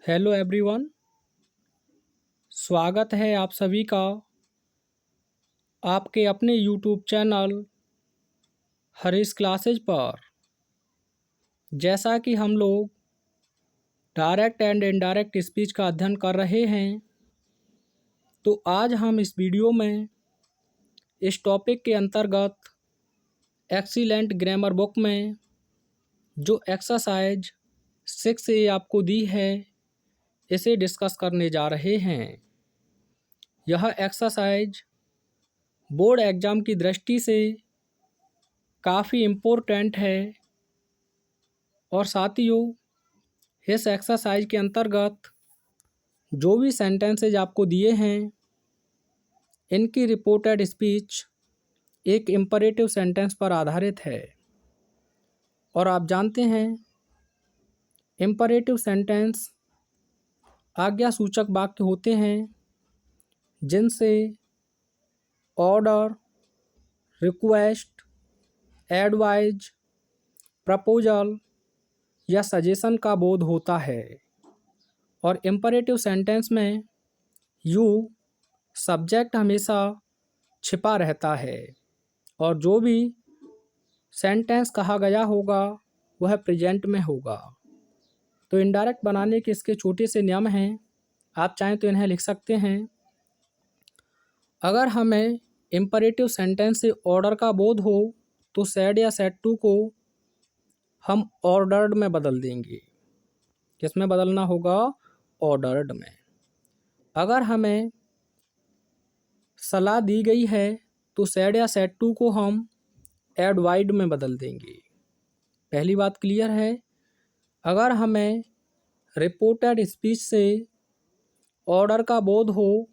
Hello everyone, स्वागत है आप सभी का आपके अपने यूट्यूब चैनल हरीश क्लासेज पर। जैसा कि हम लोग डायरेक्ट एंड इनडायरेक्ट स्पीच का अध्ययन कर रहे हैं, तो आज हम इस वीडियो में इस टॉपिक के अंतर्गत एक्सीलेंट ग्रामर बुक में जो एक्सरसाइज 6A आपको दी है, इसे डिस्कस करने जा रहे हैं। यह एक्सरसाइज बोर्ड एग्ज़ाम की दृष्टि से काफ़ी इम्पोर्टेंट है और साथियों, इस एक्सरसाइज के अंतर्गत जो भी सेंटेंसेज आपको दिए हैं, इनकी रिपोर्टेड स्पीच एक इम्परेटिव सेंटेंस पर आधारित है। और आप जानते हैं, इम्परेटिव सेंटेंस आज्ञा सूचक वाक्य होते हैं जिनसे ऑर्डर, रिक्वेस्ट, एडवाइज, प्रपोजल या सजेशन का बोध होता है। और इम्परेटिव सेंटेंस में यू सब्जेक्ट हमेशा छिपा रहता है और जो भी सेंटेंस कहा गया होगा वह प्रेजेंट में होगा। तो इनडायरेक्ट बनाने के इसके छोटे से नियम हैं, आप चाहें तो इन्हें लिख सकते हैं। अगर हमें इम्परेटिव सेंटेंस से ऑर्डर का बोध हो तो सैड या सैड टू को हम ऑर्डर्ड में बदल देंगे। किस में बदलना होगा? ऑर्डर्ड में। अगर हमें सलाह दी गई है तो सैड या सैड टू को हम एडवाइड में बदल देंगे। पहली बात क्लियर है। अगर हमें रिपोर्टेड स्पीच से ऑर्डर का बोध हो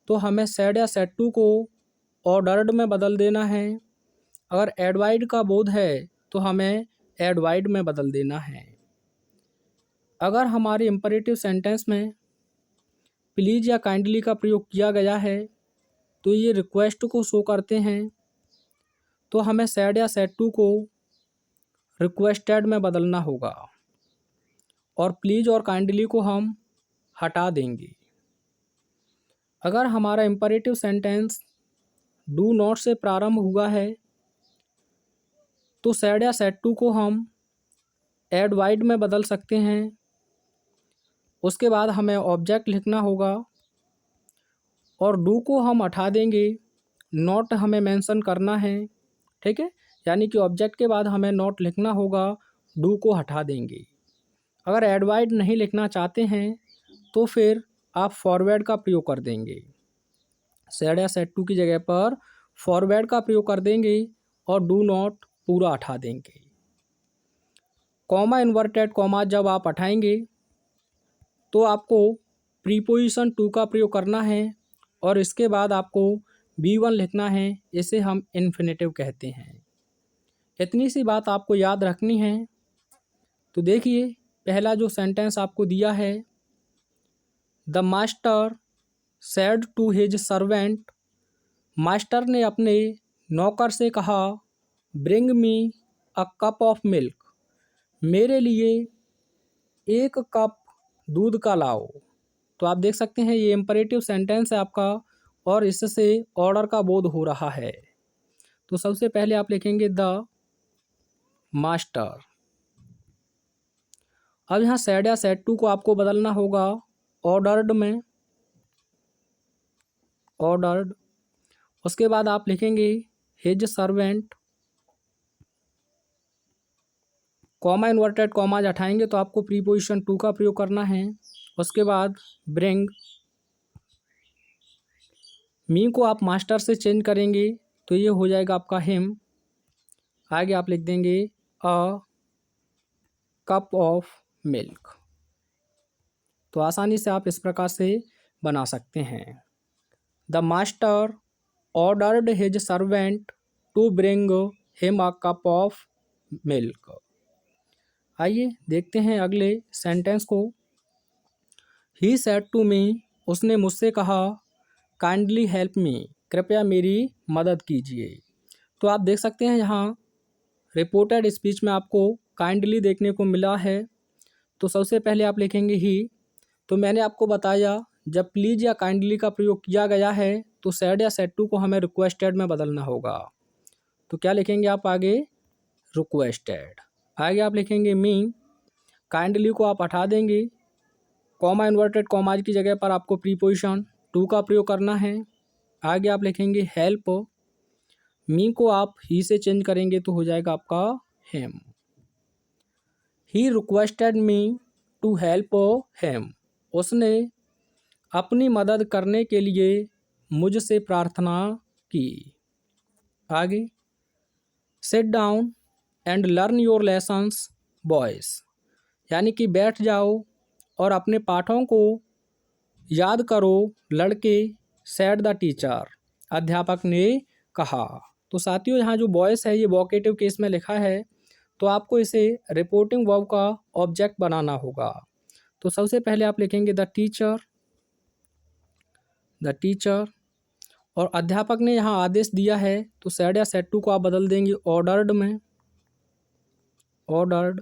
तो हमें सैड या सैड टू को ऑर्डर्ड में बदल देना है। अगर एडवाइड का बोध है तो हमें एडवाइड में बदल देना है। अगर हमारे इम्परेटिव सेंटेंस में प्लीज़ या काइंडली का प्रयोग किया गया है तो ये रिक्वेस्ट को शो करते हैं, तो हमें सैड या सैड टू को रिक्वेस्टेड में बदलना होगा और प्लीज़ और काइंडली को हम हटा देंगे। अगर हमारा इम्परेटिव सेंटेंस डू नॉट से प्रारंभ हुआ है तो सैड या सैड टू को हम एडवाइड में बदल सकते हैं। उसके बाद हमें ऑब्जेक्ट लिखना होगा और डू को हम हटा देंगे, नॉट हमें मेंशन करना है। ठीक है, यानी कि ऑब्जेक्ट के बाद हमें नॉट लिखना होगा, डू को हटा देंगे। अगर एडवाइड नहीं लिखना चाहते हैं तो फिर आप फॉरवर्ड का प्रयोग कर देंगे। सैड या सैड टू की जगह पर फॉरवर्ड का प्रयोग कर देंगे और डू नॉट पूरा हटा देंगे। कॉमा इन्वर्टेड कॉमा जब आप हटाएंगे तो आपको प्रीपोजिशन टू का प्रयोग करना है और इसके बाद आपको B1 लिखना है। इसे हम इन्फिनेटिव कहते हैं। इतनी सी बात आपको याद रखनी है। तो देखिए, पहला जो सेंटेंस आपको दिया है, the master said to his servant, master ने अपने नौकर से कहा, bring me a cup of milk, मेरे लिए एक कप दूध का लाओ। तो आप देख सकते हैं ये इम्परेटिव सेंटेंस है आपका और इससे ऑर्डर का बोध हो रहा है। तो सबसे पहले आप लिखेंगे द मास्टर। अब यहाँ सैड या सैड टू को आपको बदलना होगा ऑर्डर्ड में, ऑर्डर्ड। उसके बाद आप लिखेंगे his servant, comma inverted commas हटाएंगे तो आपको प्रीपोजिशन टू का प्रयोग करना है। उसके बाद ब्रिंग, मी को आप मास्टर से चेंज करेंगे तो ये हो जाएगा आपका हिम। आगे आप लिख देंगे अ कप ऑफ मिल्क। तो आसानी से आप इस प्रकार से बना सकते हैं। The master ordered his servant to bring him a cup of milk. आइए देखते हैं अगले सेंटेंस को। ही सेड टू मी, उसने मुझसे कहा, काइंडली हेल्प मी, कृपया मेरी मदद कीजिए। तो आप देख सकते हैं यहाँ रिपोर्टेड स्पीच में आपको काइंडली देखने को मिला है। तो सबसे पहले आप लिखेंगे ही, तो मैंने आपको बताया जब प्लीज़ या काइंडली का प्रयोग किया गया है तो सैड या सैड टू को हमें रिक्वेस्टेड में बदलना होगा। तो क्या लिखेंगे आप आगे? रिक्वेस्टेड। आगे आप लिखेंगे मी, काइंडली को आप हटा देंगे, कॉमा इन्वर्टेड कॉमाज की जगह पर आपको प्रीपोजिशन टू का प्रयोग करना है। आगे आप लिखेंगे हेल्प, मी को आप ही से चेंज करेंगे तो हो जाएगा आपका him. He requested me to help him, उसने अपनी मदद करने के लिए मुझसे प्रार्थना की। आगे seat down and learn your lessons boys, यानी कि बैठ जाओ और अपने पाठों को याद करो लड़के। सेड द टीचर, अध्यापक ने कहा। तो साथियों यहाँ जो बॉयज़ है ये वोकेटिव केस में लिखा है, तो आपको इसे रिपोर्टिंग वर्ब का ऑब्जेक्ट बनाना होगा। तो सबसे पहले आप लिखेंगे द टीचर, द टीचर, और अध्यापक ने यहाँ आदेश दिया है तो सेड या सेड टू को आप बदल देंगे ऑर्डर्ड में, ऑर्डर्ड।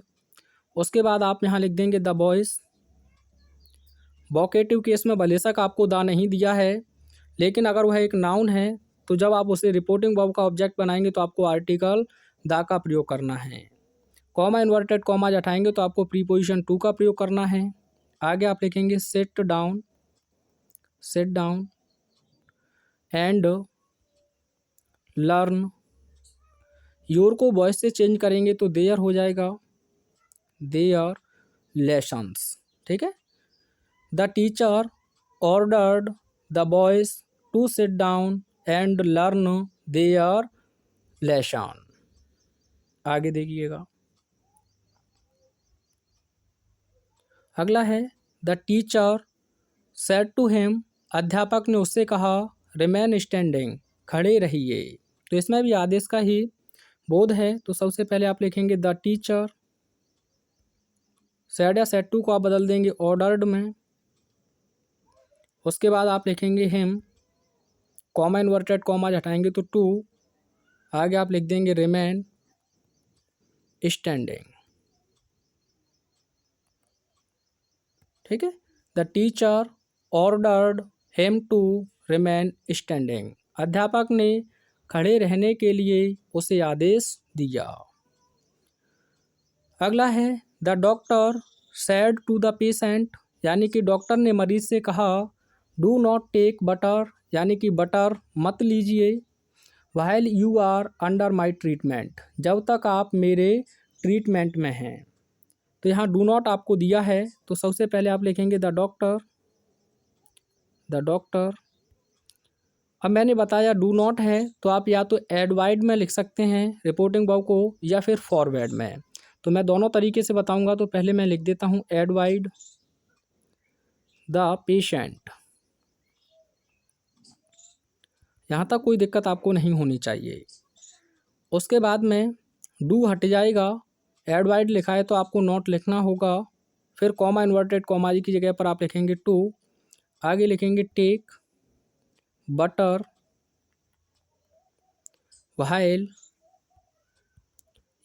उसके बाद आप यहाँ लिख देंगे द बॉयज़। वोकेटिव केस में भलेशक आपको द नहीं दिया है, लेकिन अगर वह एक नाउन है तो जब आप उसे रिपोर्टिंग वर्ब का ऑब्जेक्ट बनाएंगे तो आपको आर्टिकल द का प्रयोग करना है। कॉमा इन्वर्टेड कॉमा हटाएंगे तो आपको प्रीपोजिशन टू का प्रयोग करना है। आगे आप लिखेंगे sit down, sit down and learn, your को वॉइस से चेंज करेंगे तो देयर हो जाएगा, देयर लेसन्स। ठीक है। The teacher ordered the boys to sit down and learn their lesson. आगे देखिएगा, अगला है the teacher said to him, अध्यापक ने उससे कहा रिमेन स्टैंडिंग, खड़े रहिए। तो इसमें भी आदेश का ही बोध है। तो सबसे पहले आप लिखेंगे द टीचर, सेड या सेड टू को आप बदल देंगे ऑर्डर्ड में। उसके बाद आप लिखेंगे हिम, कॉमा इन्वर्टेड कॉमा हटाएंगे तो टू। आगे आप लिख देंगे रिमेन स्टैंडिंग। ठीक है। The teacher ordered him to remain standing, अध्यापक ने खड़े रहने के लिए उसे आदेश दिया। अगला है the doctor said to the patient, यानी कि डॉक्टर ने मरीज से कहा डू नॉट टेक बटर, यानी कि बटर मत लीजिए, while you are under my treatment, जब तक आप मेरे ट्रीटमेंट में हैं। तो यहाँ डू नॉट आपको दिया है तो सबसे पहले आप लिखेंगे द डॉक्टर, द डॉक्टर। अब मैंने बताया डू नॉट है तो आप या तो एडवाइड में लिख सकते हैं रिपोर्टिंग वर्ब को या फिर फॉरवर्ड में। तो मैं दोनों तरीके से बताऊंगा। तो पहले मैं लिख देता हूँ एडवाइड द पेशेंट, यहाँ तक कोई दिक्कत आपको नहीं होनी चाहिए। उसके बाद में डू हट जाएगा, एडवाइड लिखा है तो आपको नॉट लिखना होगा, फिर कॉमा इन्वर्टेड कॉमा की जगह पर आप लिखेंगे टू। आगे लिखेंगे टेक बटर व्हाइल,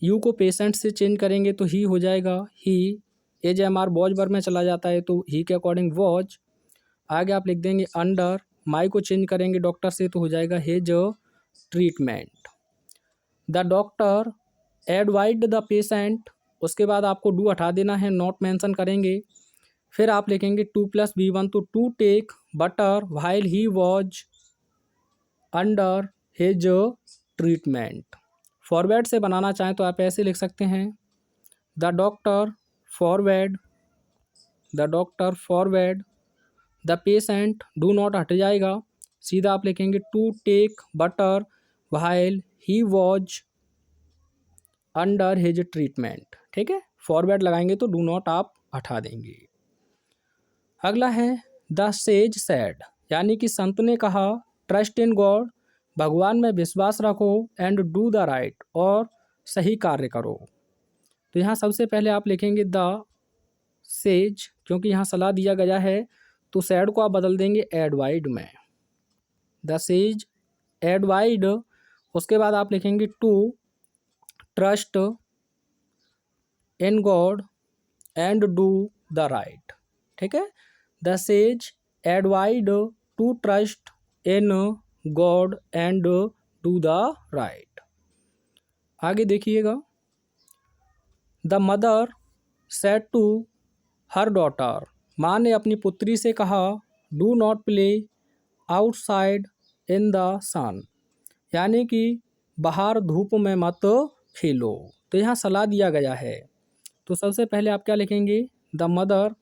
यू को पेशेंट से चेंज करेंगे तो ही हो जाएगा he, as M R was were में चला जाता है तो ही के अकॉर्डिंग वॉज। आगे आप लिख देंगे अंडर, माई को चेंज करेंगे डॉक्टर से तो हो जाएगा हिज ट्रीटमेंट। द डॉक्टर एडवाइड द पेशेंट, उसके बाद आपको डू हटा देना है, नॉट मेंशन करेंगे, फिर आप लिखेंगे टू प्लस बी वन तो to take butter while he was under his treatment. Forward से बनाना चाहें तो आप ऐसे लिख सकते हैं the doctor forward, the doctor forward the patient, do not हट जाएगा, सीधा आप लिखेंगे to take butter while he was under his treatment. ठीक है। फॉरवर्ड लगाएंगे तो डू नॉट आप हटा देंगे। अगला है द सेज सेड, यानी कि संत ने कहा ट्रस्ट इन गॉड, भगवान में विश्वास रखो, एंड डू द राइट, और सही कार्य करो। तो यहाँ सबसे पहले आप लिखेंगे द सेज, क्योंकि यहाँ सलाह दिया गया है तो सैड को आप बदल देंगे एडवाइड में, द सेज एडवाइड। उसके बाद आप लिखेंगे to trust in God and do the right. ठीक है। द सेज एडवाइड to trust in God and do the right. आगे देखिएगा, the mother said to her daughter, माँ ने अपनी पुत्री से कहा, do not play outside in the sun, यानी कि बाहर धूप में मत खेलो। तो यहाँ सलाह दिया गया है। तो सबसे पहले आप क्या लिखेंगे, द मदर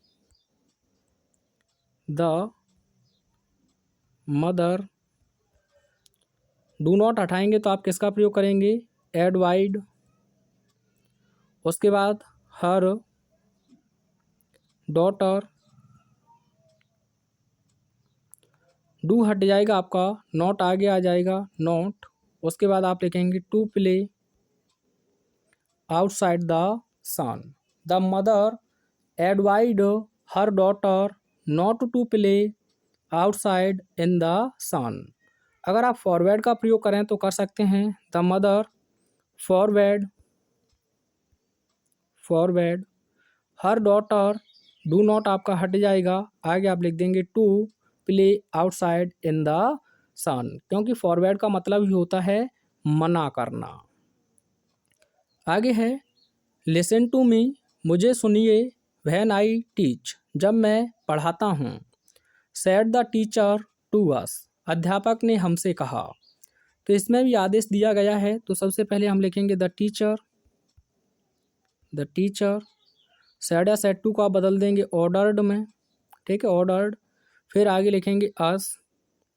डू नॉट हटाएंगे तो आप किसका प्रयोग करेंगे, एडवाइड, उसके बाद हर डॉटर, डू हट जाएगा आपका, नॉट आगे आ जाएगा, नॉट, उसके बाद आप लिखेंगे to play outside the sun. The mother एडवाइड her daughter not to play outside in the sun. अगर आप फॉरवर्ड का प्रयोग करें तो कर सकते हैं, the mother forward her daughter, do not आपका हट जाएगा, आगे आप लिख देंगे to play outside in the sun, क्योंकि फॉरवर्ड का मतलब ही होता है मना करना। आगे है, लिसन टू मी, मुझे सुनिए, व्हेन आई टीच, जब मैं पढ़ाता हूँ, said the teacher to us, अध्यापक ने हमसे कहा। तो इसमें भी आदेश दिया गया है। तो सबसे पहले हम लिखेंगे द टीचर, सेड या सेड टू को आप बदल देंगे ऑर्डर्ड में, ठीक है, ऑर्डर्ड। फिर आगे लिखेंगे अस,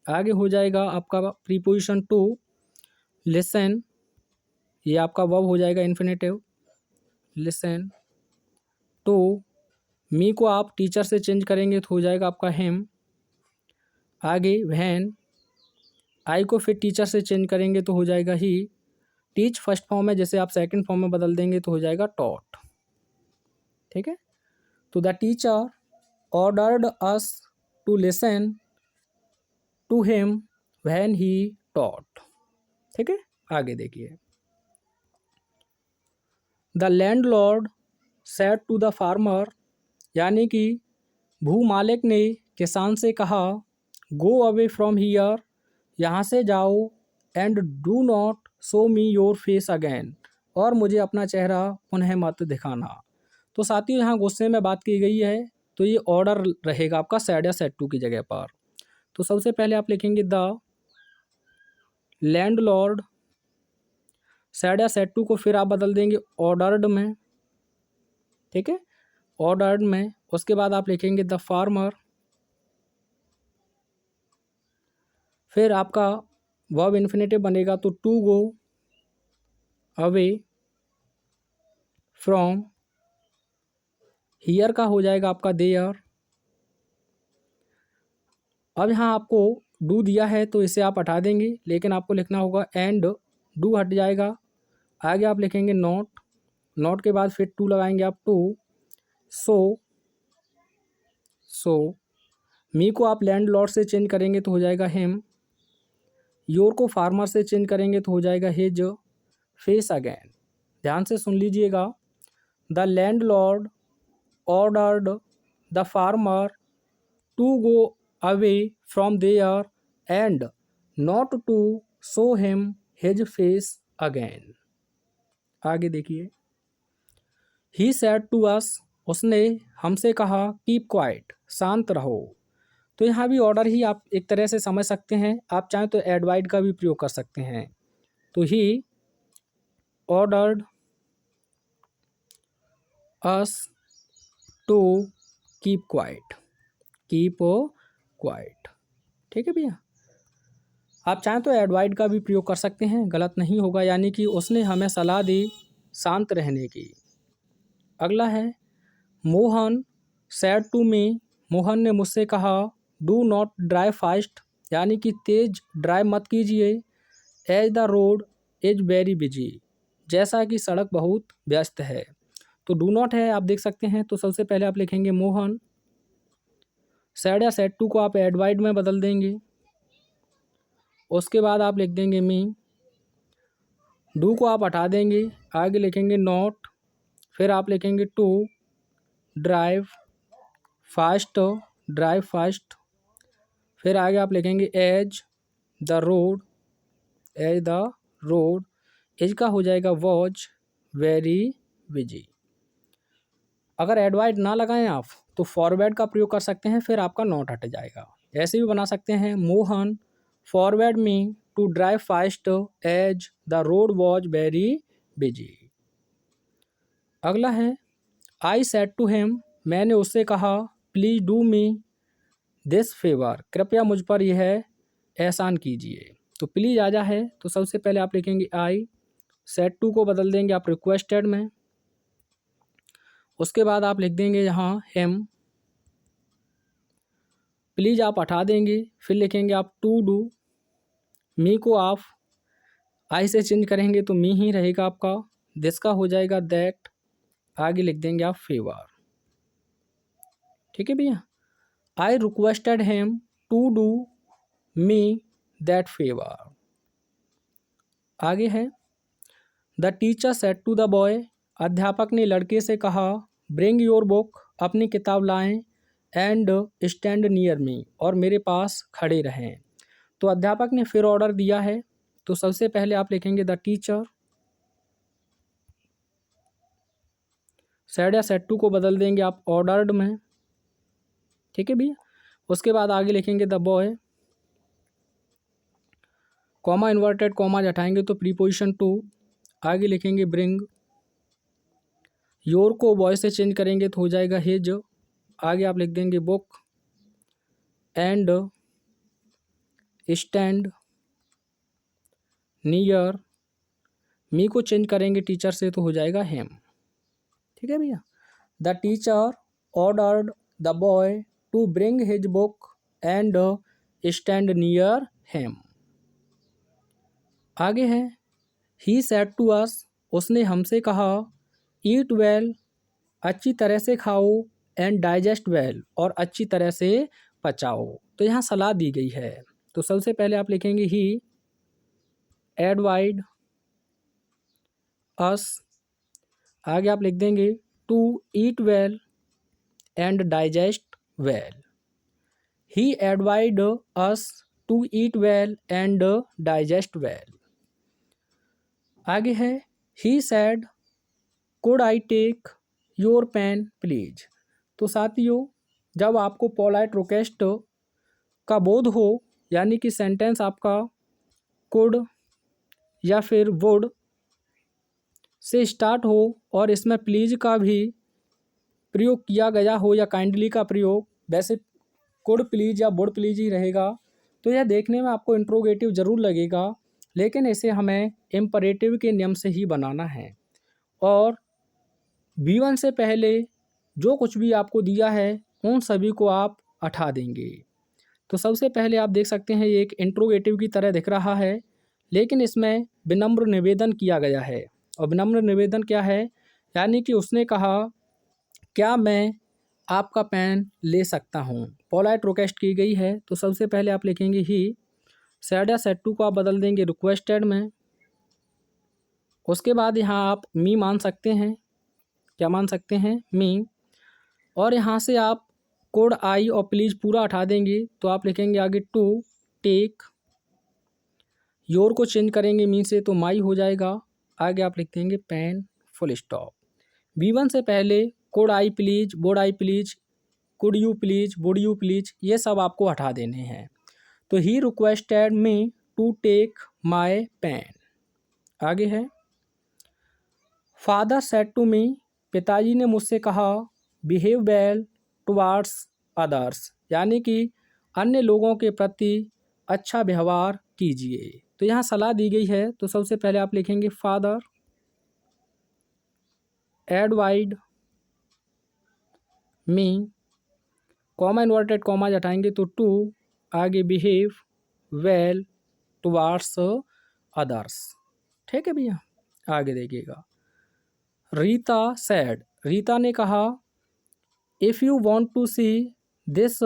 आगे हो जाएगा आपका प्रीपोजिशन टू, लिसन, ये आपका वर्ब हो जाएगा इन्फिनेटिव, लिसन टू, मी को आप टीचर से चेंज करेंगे तो हो जाएगा आपका हिम, आगे व्हेन, आई को फिर टीचर से चेंज करेंगे तो हो जाएगा ही, टीच फर्स्ट फॉर्म है, जैसे आप सेकंड फॉर्म में बदल देंगे तो हो जाएगा टॉट, ठीक है। तो the teacher ordered us to listen to him when he taught, ठीक है। आगे देखिए, the landlord said to the farmer, यानी कि भूमालिक ने किसान से कहा, गो अवे फ्रॉम हियर, यहाँ से जाओ, and do not show me your face again, और मुझे अपना चेहरा पुनः मत दिखाना। तो साथियों यहाँ गुस्से में बात की गई है, तो ये ऑर्डर रहेगा आपका सेड या सेड टू की जगह पर। तो सबसे पहले आप लिखेंगे द लैंडलॉर्ड, सेड या सेड टू को फिर आप बदल देंगे ऑर्डर्ड में, ठीक है, ऑर्डर्ड में। उसके बाद आप लिखेंगे द फार्मर, फिर आपका वर्ब इन्फिनेटिव बनेगा तो to go away from, here का हो जाएगा आपका देयर। अब यहाँ आपको डू दिया है तो इसे आप हटा देंगे, लेकिन आपको लिखना होगा एंड डू हट जाएगा, आगे आप लिखेंगे नॉट, नॉट के बाद फिर टू लगाएंगे आप टू, सो मी को आप लैंड लॉर्ड से चेंज करेंगे तो हो जाएगा हिम, योर को फार्मर से चेंज करेंगे तो हो जाएगा हिज, फेस अगेन। ध्यान से सुन लीजिएगा, the landlord ordered the farmer to go away from there and not to show him his face again. आगे देखिए, ही सेड टू अस, उसने हमसे कहा, कीप क्वाइट, शांत रहो। तो यहाँ भी ऑर्डर ही आप एक तरह से समझ सकते हैं, आप चाहें तो एडवाइड का भी प्रयोग कर सकते हैं। तो he ordered us to keep quiet, ठीक है भैया। आप चाहें तो एडवाइड का भी प्रयोग कर सकते हैं, गलत नहीं होगा, यानी कि उसने हमें सलाह दी शांत रहने की। अगला है, Mohan said to me, Mohan ने मुझसे कहा, डू नॉट ड्राइव फास्ट, यानी कि तेज ड्राइव मत कीजिए, as the road is very busy, जैसा कि सड़क बहुत व्यस्त है। तो डू नॉट है, आप देख सकते हैं। तो सबसे पहले आप लिखेंगे मोहन, सेड या सेड टू को आप एडवाइड में बदल देंगे, उसके बाद आप लिख देंगे मी, डू को आप हटा देंगे, आगे लिखेंगे नॉट, फिर आप लिखेंगे to drive fast drive fast, फिर आगे आप लिखेंगे as the road, as the road, as का हो जाएगा वॉज वेरी बिजी। अगर एडवाइड ना लगाएं आप तो फॉरवर्ड का प्रयोग कर सकते हैं, फिर आपका नोट हट जाएगा। ऐसे भी बना सकते हैं, Mohan forward me to drive fast as the road was very busy. अगला है आई सेड टू हिम, मैंने उससे कहा, please do me this favour, कृपया मुझ पर यह एहसान कीजिए। तो प्लीज़ आजा है, तो सबसे पहले आप लिखेंगे आई, सेड टू को बदल देंगे आप रिक्वेस्टेड में, उसके बाद आप लिख देंगे यहाँ हिम, प्लीज़ आप हटा देंगे, फिर लिखेंगे आप टू डू, मी को आप आई से चेंज करेंगे तो मी ही रहेगा आपका, दिस का हो जाएगा दैट, आगे लिख देंगे आप फेवर। ठीक है भैया, I requested him to do me that favour. आगे है the teacher said to the boy, अध्यापक ने लड़के से कहा, ब्रिंग योर बुक, अपनी किताब लाएं, एंड स्टैंड नियर मी, और मेरे पास खड़े रहें। तो अध्यापक ने फिर ऑर्डर दिया है, तो सबसे पहले आप लिखेंगे द टीचर, सेड या सेड टू को बदल देंगे आप ऑर्डर्ड में। ठीक है भैया, उसके बाद आगे लिखेंगे the boy, comma inverted comma हटाएंगे तो प्रीपोजिशन टू, आगे लिखेंगे ब्रिंग, योर को बॉय से चेंज करेंगे तो हो जाएगा हिज, आगे आप लिख देंगे बुक, एंड स्टैंड नियर, मी को चेंज करेंगे टीचर से तो हो जाएगा हिम। ठीक है भैया, the teacher ordered the boy to bring his book and stand near him. आगे है ही सेड टू अस, उसने हमसे कहा, ईट वेल, अच्छी तरह से खाओ, एंड डाइजेस्ट वेल, और अच्छी तरह से पचाओ। तो यहाँ सलाह दी गई है, तो सबसे पहले आप लिखेंगे ही एडवाइड अस, आगे आप लिख देंगे to eat well and digest well, he एडवाइड us to eat well and digest well. आगे है he said could I take your pen please. तो साथियों, जब आपको पोलाइट रिक्वेस्ट का बोध हो, यानी कि सेंटेंस आपका कुड या फिर वुड से स्टार्ट हो और इसमें प्लीज़ का भी प्रयोग किया गया हो या काइंडली का प्रयोग, वैसे कुड प्लीज़ या वुड प्लीज़ ही रहेगा, तो यह देखने में आपको इंट्रोगेटिव ज़रूर लगेगा, लेकिन इसे हमें इम्परेटिव के नियम से ही बनाना है। और V1 से पहले जो कुछ भी आपको दिया है उन सभी को आप हटा देंगे। तो सबसे पहले आप देख सकते हैं ये एक इंट्रोगेटिव की तरह दिख रहा है, लेकिन इसमें विनम्र निवेदन किया गया है। और विनम्र निवेदन क्या है, यानी कि उसने कहा, क्या मैं आपका पेन ले सकता हूँ, पोलाइट रिक्वेस्ट की गई है। तो सबसे पहले आप लिखेंगे ही, सेड या सेड टू को आप बदल देंगे रिक्वेस्टेड में, उसके बाद यहाँ आप मी मान सकते हैं, क्या मान सकते हैं, मी, और यहाँ से आप कोड आई और प्लीज़ पूरा हटा देंगे, तो आप लिखेंगे आगे टू टेक, योर को चेंज करेंगे मी से तो माई हो जाएगा, आगे आप लिख देंगे पेन फुल स्टॉप। V1 से पहले could I please, would I please, could you please, would you please, ये सब आपको हटा देने हैं। तो he requested me to take my pen. आगे है फादर सेड टू मी, पिताजी ने मुझसे कहा, बिहेव वेल टुवार्ड्स अदर्स, यानी कि अन्य लोगों के प्रति अच्छा व्यवहार कीजिए। तो यहाँ सलाह दी गई है, तो सबसे पहले आप लिखेंगे फादर एडवाइड मी, कॉमा इन्वर्टेड कॉमा हटाएंगे तो टू, आगे बिहेव वेल टुवार्ड्स अदर्स। ठीक है भैया, आगे देखिएगा रीता सैड, रीता ने कहा, if you want to see this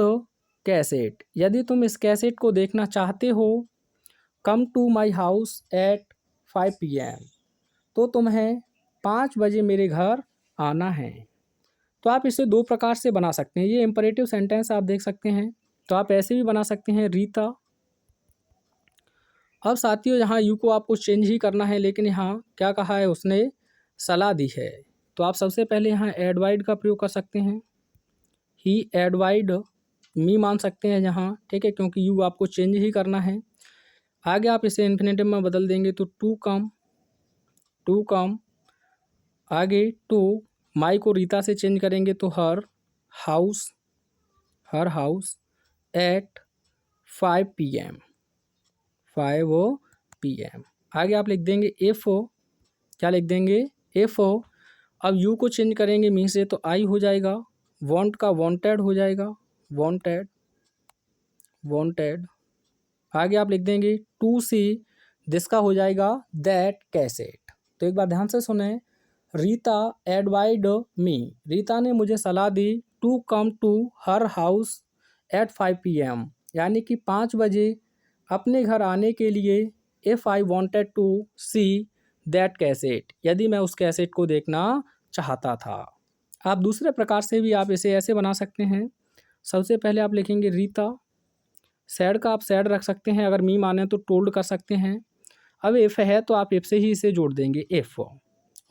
cassette, यदि तुम इस कैसेट को देखना चाहते हो, come to my house at 5 PM, तो तुम्हें 5 बजे मेरे घर आना है। तो आप इसे दो प्रकार से बना सकते हैं। ये इम्परेटिव सेंटेंस आप देख सकते हैं, तो आप ऐसे भी बना सकते हैं, रीता। अब साथियों यहाँ यू को आपको चेंज ही करना है, लेकिन यहाँ क्या कहा है उसने, सलाह दी है। तो आप सबसे पहले यहाँ एडवाइड का प्रयोग कर सकते हैं, ही एडवाइड मी मान सकते हैं यहाँ, ठीक है, क्योंकि यू आपको चेंज ही करना है। आगे आप इसे इन्फिनेटिव में बदल देंगे तो टू कम, आगे टू, माई को रीता से चेंज करेंगे तो हर हाउस एट 5 PM, 5 PM। आगे आप लिख देंगे एफ ओ, क्या लिख देंगे, एफ ओ। अब यू को चेंज करेंगे मी से तो आई हो जाएगा, वॉन्ट का वॉन्टेड हो जाएगा, वॉन्टेड। आगे आप लिख देंगे टू सी, जिसका हो जाएगा दैट कैसेट। तो एक बार ध्यान से सुने, रीता एडवाइड मी, रीता ने मुझे सलाह दी, to come to her house at 5 PM, यानी कि 5 बजे अपने घर आने के लिए, if I wanted to see that cassette, यदि मैं उस कैसेट को देखना चाहता था। आप दूसरे प्रकार से भी आप इसे ऐसे बना सकते हैं। सबसे पहले आप लिखेंगे रीता, सैड का आप सैड रख सकते हैं, अगर मी माने तो टोल्ड कर सकते हैं। अब इफ़ है तो आप इफ से ही इसे जोड़ देंगे, इफ़।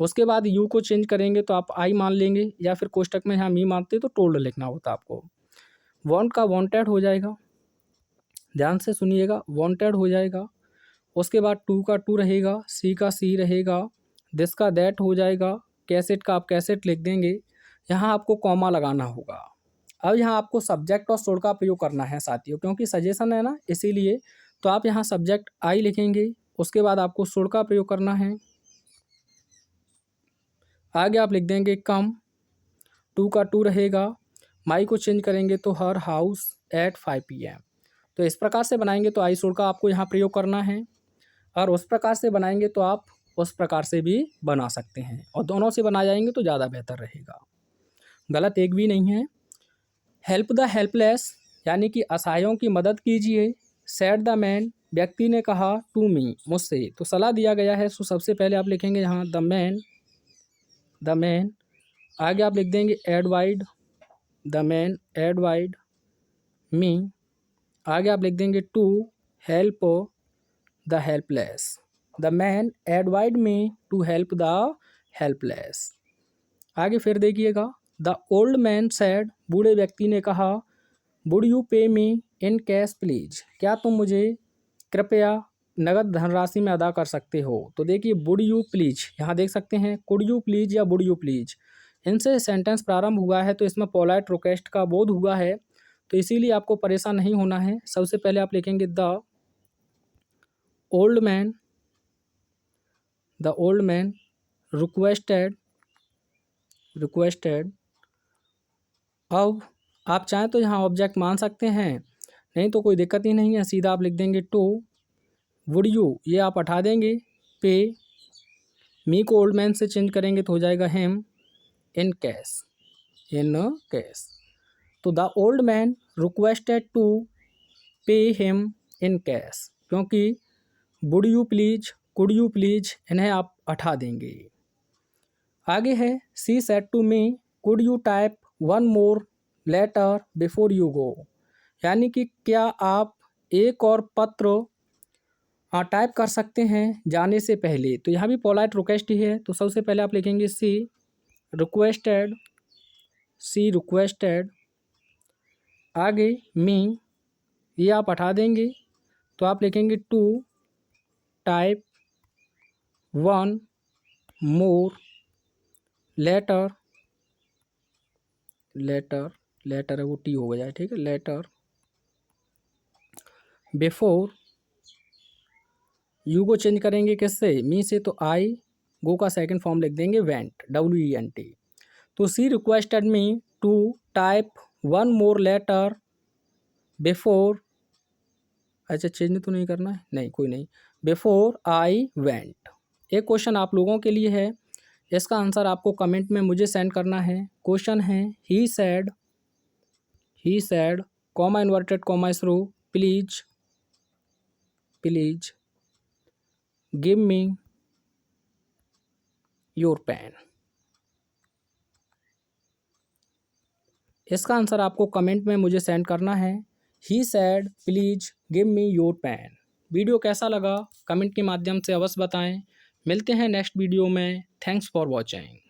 उसके बाद यू को चेंज करेंगे तो आप आई मान लेंगे, या फिर कोष्टक में यहाँ मी मानते तो टोल्ड लिखना होता आपको। वॉन्ट का वॉन्टेड हो जाएगा, ध्यान से सुनिएगा, वॉन्टेड हो जाएगा। उसके बाद टू का टू रहेगा, सी का सी रहेगा, दिस का दैट हो जाएगा, कैसेट का आप कैसेट लिख देंगे। यहाँ आपको कॉमा लगाना होगा। अब यहाँ आपको सब्जेक्ट और शुड का प्रयोग करना है साथियों, क्योंकि सजेशन है ना, इसीलिए। तो आप यहाँ सब्जेक्ट आई लिखेंगे, उसके बाद आपको शुड का प्रयोग करना है। आगे आप लिख देंगे कम, टू का टू रहेगा, माई को चेंज करेंगे तो हर हाउस एट 5 PM। तो इस प्रकार से बनाएंगे तो आई शुड का आपको यहाँ प्रयोग करना है, और उस प्रकार से बनाएंगे तो आप उस प्रकार से भी बना सकते हैं, और दोनों से बना जाएंगे तो ज़्यादा बेहतर रहेगा, गलत एक भी नहीं है। हेल्प द हेल्पलेस, यानी कि असहायों की मदद कीजिए। सैड द मैन, व्यक्ति ने कहा, टू मी, मुझसे, तो सलाह दिया गया है। सो सबसे पहले आप लिखेंगे यहाँ द मैन। आगे आप लिख देंगे एडवाइड, द मैन एडवाइड मी। आगे आप लिख देंगे to help the helpless, the man एडवाइड me to help the helpless. आगे फिर देखिएगा, द ओल्ड मैन सैड, बूढ़े व्यक्ति ने कहा, वुड यू पे मी इन कैश प्लीज, क्या तुम मुझे कृपया नगद धनराशि में अदा कर सकते हो। तो देखिए वुड यू प्लीज, यहाँ देख सकते हैं कुड यू प्लीज या वुड यू प्लीज, इनसे सेंटेंस प्रारंभ हुआ है, तो इसमें पोलाइट रिक्वेस्ट का बोध हुआ है, तो इसीलिए आपको परेशान नहीं होना है। सबसे पहले आप लिखेंगे द ओल्ड मैन रिक्वेस्टेड। अब आप चाहें तो यहाँ ऑब्जेक्ट मान सकते हैं, नहीं तो कोई दिक्कत ही नहीं है, सीधा आप लिख देंगे टू वुड यू, ये आप हटा देंगे, पे, मी को ओल्ड मैन से चेंज करेंगे तो हो जाएगा हिम, इन कैश। तो the old man requested to pay him in cash, क्योंकि would you please, could you please, इन्हें आप हटा देंगे। आगे है she said to me, could you type one more letter before you go, यानी कि क्या आप एक और पत्र टाइप कर सकते हैं जाने से पहले। तो यहाँ भी पोलाइट रिक्वेस्ट ही है, तो सबसे पहले आप लिखेंगे सी रिक्वेस्टेड। आगे मी, ये आप हटा देंगे, तो आप लिखेंगे to type one more letter है वो टी हो गया, ठीक है, लेटर बिफोर, यू को चेंज करेंगे किससे, मी से, तो आई, गो का सेकंड फॉर्म लिख देंगे वेंट, WENT। तो she requested me to type one more letter before, अच्छा चेंज तो नहीं करना है, नहीं कोई नहीं, बिफोर आई वेंट। एक क्वेश्चन आप लोगों के लिए है, इसका आंसर आपको कमेंट में मुझे सेंड करना है। क्वेश्चन है he said comma inverted comma through please give me your pen. इसका आंसर आपको कमेंट में मुझे सेंड करना है। He said please give me your pen. Video कैसा लगा कमेंट के माध्यम से अवश्य बताएं। मिलते हैं नेक्स्ट वीडियो में। Thanks for watching.